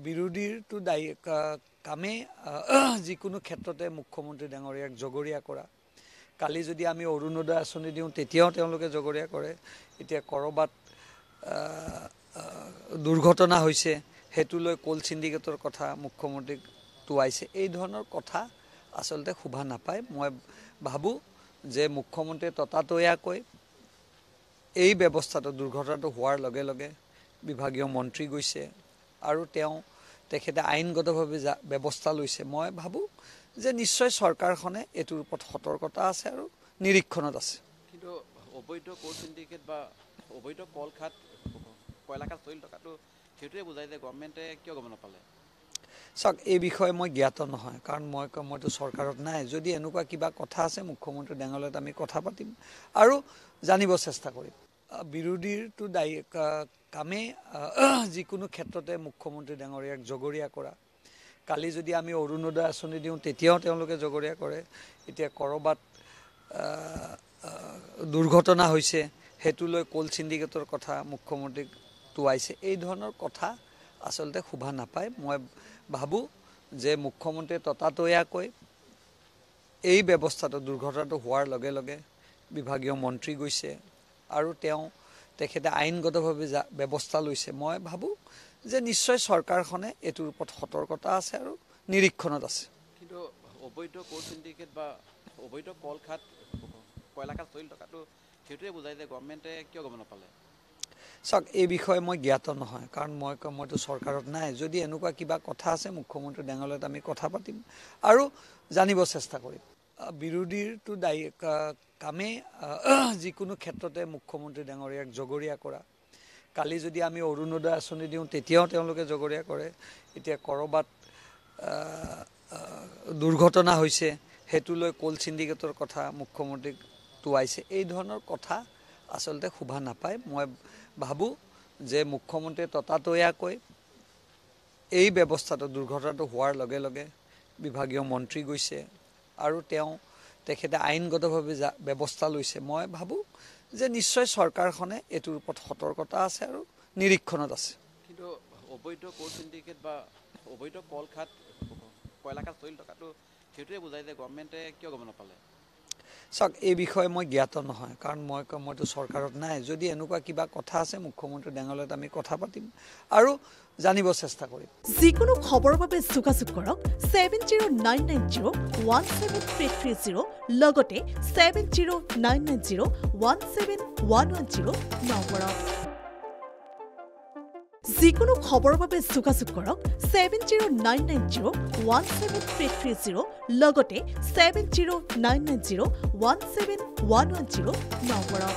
বিৰোধীৰটো দায়ী কামে যিকোনো ক্ষেত্ৰতে মুখ্যমন্ত্ৰী ডাঙৰীয়াক জগৰীয়া কৰা কালি যদি আমি অৰুণোদয় আঁচনি দিওঁ তেতিয়াও তেওঁলোকে জগৰীয়া কৰে এতিয়া কৰবাত দুৰ্ঘটনা হৈছে হেতু লৈ কোল সিন্ডিকেটৰ কথা মুখ্যমন্ত্ৰীক টুৱাইছে এই ধৰণৰ কথা আসলতে শোভা নাপায় মই ভাবো যে মুখ্যমন্ত্ৰীয়ে ততাতৈয়াকৈ এই ব্যৱস্থাটো দুৰ্ঘটনাটো হোৱাৰ লগে লগে বিভাগীয় মন্ত্ৰী গৈছে আৰু তেখেতে আইনগতভাৱে ব্যৱস্থা লৈছে মই ভাবো যে নিশ্চয় চৰকাৰখনে এটোৰ ওপৰত সতৰ্কতা আছে আৰু নিৰীক্ষণত আছে কিন্তু অবৈধ কোল সিন্ডিকেট বা অবৈধ কল খাত কয়লা খাত চলি থকাটো সেইটোৱে বুজায় যে গভৰ্ণমেণ্টে কিয় গম নাপালে চাওক এই বিষয়ে মই জ্ঞাত নহয় কাৰণ মইতো চৰকাৰত নাই যদি এনেকুৱা কিবা কথা আছে মুখ্যমন্ত্ৰী ডাঙৰীয়াত আমি কথা পাতিম আৰু জানিব চেষ্টা কৰিম বিৰোধীৰটো দায়ী কামে যিকোনো ক্ষেত্ৰতে মুখ্যমন্ত্ৰী ডাঙৰীয়াক জগৰীয়া কৰা কালি যদি আমি অৰুণোদয় আঁচনি দিওঁ তেতিয়াও তেওঁলোকে জগৰীয়া কৰে এতিয়া কৰবাত দুৰ্ঘটনা হৈছে হেতু লৈ কোল সিন্ডিকেটৰ কথা মুখ্যমন্ত্ৰীক টুৱাইছে এই ধৰণৰ কথা আসলতে শোভা নাপায় মই ভাবো যে মুখ্যমন্ত্ৰীয়ে ততাতৈয়াকৈ এই ব্যৱস্থাটো দুৰ্ঘটনাটো হোৱাৰ লগে লগে বিভাগীয় মন্ত্ৰী গৈছে আৰু তেখেতে আইনগতভাৱে ব্যৱস্থা লৈছে মই ভাবো যে নিশ্চয় চৰকাৰখনে এটোৰ ওপৰত সতৰ্কতা আছে আৰু নিৰীক্ষণত আছে কিন্তু অবৈধ কোল সিন্ডিকেট বা অবৈধ কল খাত কয়লা খাত চলি থকাটো সেইটোৱে বুজায় যে গভৰ্ণমেণ্টে কিয় গম নাপালে চাওক এই বিষয়ে মই জ্ঞাত নহয় কাৰণ মইতো চৰকাৰত নাই যদি এনেকুৱা কিবা কথা আছে মুখ্যমন্ত্ৰী ডাঙৰীয়াত আমি কথা পাতিম আৰু জানিব চেষ্টা কৰিম বিৰোধীৰটো দায়ী কামে যিকোনো ক্ষেত্ৰতে মুখ্যমন্ত্ৰী ডাঙৰীয়াক জগৰীয়া কৰা কালি যদি আমি অৰুণোদয় আঁচনি দিওঁ তেতিয়াও তেওঁলোকে জগৰীয়া কৰে এতিয়া কৰবাত দুৰ্ঘটনা হৈছে হেতু লৈ কোল সিন্ডিকেটৰ কথা মুখ্যমন্ত্ৰীক টুৱাইছে এই ধৰণৰ কথা আসলতে শোভা নাপায় মই ভাবো যে মুখ্যমন্ত্ৰীয়ে ততাতৈয়াকৈ এই ব্যৱস্থাটো দুৰ্ঘটনাটো হোৱাৰ লগে লগে বিভাগীয় মন্ত্ৰী গৈছে আৰু তেখেতে আইনগতভাৱে ব্যৱস্থা লৈছে মই ভাবো যে নিশ্চয় চৰকাৰখনে এটোৰ ওপৰত সতৰ্কতা আছে আৰু নিৰীক্ষণত আছে কিন্তু অবৈধ কোল সিন্ডিকেট বা অবৈধ কল খাত কয়লা খাত চলি থকাটো সেইটোৱে বুজায় যে গভৰ্ণমেণ্টে কিয় গম নাপালে চাওক এই বিষয়ে মই জ্ঞাত নহয় কাৰণ মইতো চৰকাৰত নাই যদি এনেকুৱা কিবা কথা আছে মুখ্যমন্ত্ৰী ডাঙৰীয়াত আমি কথা পাতিম আৰু জানিব চেষ্টা কৰিম যিকোনো খবৰৰ বাবে যোগাযোগ কৰক 7099017330 লগতে 7099017110 নম্বৰত যিকোনো খবৰৰ বাবে যোগাযোগ কৰক 7099017330 লগতে 7099017110 নম্বৰত